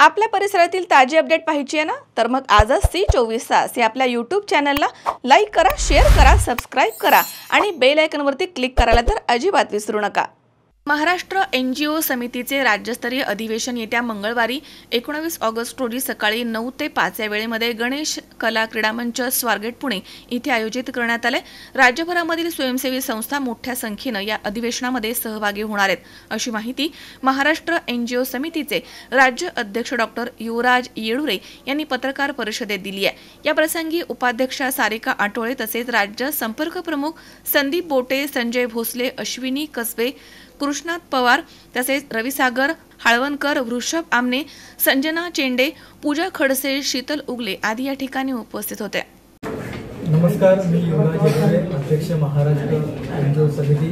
आपल्या परिसरातील ताजी अपडेट पाहिजे आहे ना, तर मग आजच C24 तास या आपल्या YouTube चॅनलला लाईक करा, शेअर करा, सबस्क्राइब करा आणि बेल आयकॉनवरती क्लिक करायला तर अजिबात विसरू नका। महाराष्ट्र NGO समितीचे राज्यस्तरीय अधिवेशन येत्या मंगळवारी 19 ऑगस्ट रोजी सकाळी 9 ते 5 या वेळेमध्ये गणेश कला क्रीडा मंच स्वारगेट पुणे इथे आयोजित करण्यात आले। राज्यभरामधील स्वयंसेवी संस्था मोठ्या संख्येने या अधिवेशनामध्ये सहभागी होणार आहेत, अशी माहिती महाराष्ट्र NGO समितीचे राज्य अध्यक्ष डॉक्टर युवराज येळुरे यांनी पत्रकार परिषदेत दिली आहे। या प्रसंगी उपाध्यक्षा सारिका आटोळे तसेच राज्य संपर्क प्रमुख संदीप बोटे, संजय भोसले, अश्विनी कसबे, कृष्णात पवार तसेच रविसागर हळवणकर, वृषभ आमने, संजना चेंडे, पूजा खडसे, शीतल उगले आदी या ठिकाणी उपस्थित होते। नमस्कार, मी युवराज येळुरे, अध्यक्ष महाराष्ट्र NGO समिती।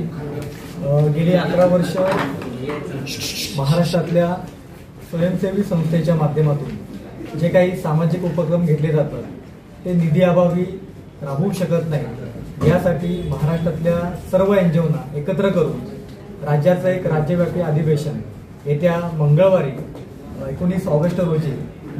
गेली 11 वर्ष महाराष्ट्रातल्या स्वयंसेवी संस्थेच्या माध्यमातून जे काही सामाजिक उपक्रम घेतले जातात ते निधी अभावी राबवू शकत नाही। यासाठी महाराष्ट्रातल्या सर्व NGOना एकत्र करून राज्याचं एक राज्यव्यापी अधिवेशन येत्या मंगळवारी 19 ऑगस्ट रोजी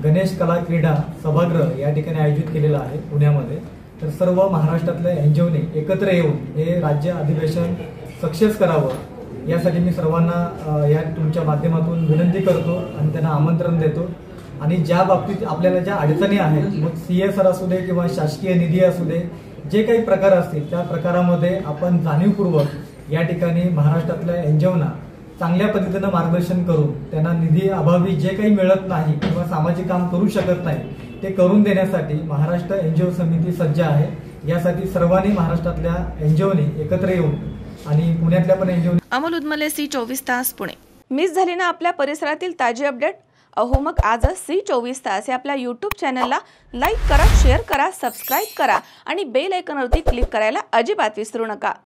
गणेश कला क्रीडा सभागृह या ठिकाणी आयोजित केलेलं आहे पुण्यामध्ये। तर सर्व महाराष्ट्रातल्या NGOने एकत्र येऊन हे राज्य अधिवेशन सक्सेस करावं यासाठी मी सर्वांना या तुमच्या माध्यमातून विनंती करतो आणि त्यांना आमंत्रण देतो। आणि ज्या बाबतीत आपल्याला ज्या अडचणी आहेत, मग CSR असू दे किंवा शासकीय निधी असू दे, जे काही प्रकार असतील त्या प्रकारामध्ये आपण जाणीवपूर्वक या ठिकाणी महाराष्ट्रातल्या NGOना चांगल्या पद्धतीने मार्गदर्शन करून त्यांना निधी अभावी जे काही मिळत नाही किंवा सामाजिक काम करू शकत नाही ते करून देण्यासाठी महाराष्ट्र NGO समिती सज्ज आहे। यासाठी सर्वांनी महाराष्ट्रातल्या NGOनी एकत्र येऊन आणि पुण्यातल्या पण NGO अमोल उदमले, C24 तास पुणे। मिस झाली ना आपल्या परिसरातील ताजी अपडेट? अहो मग आजच C24 तास या आपल्या YouTube चॅनलला लाईक करा, शेअर करा, सबस्क्राइब करा आणि बेल आयकॉनवरती क्लिक करायला अजिबात विसरू नका।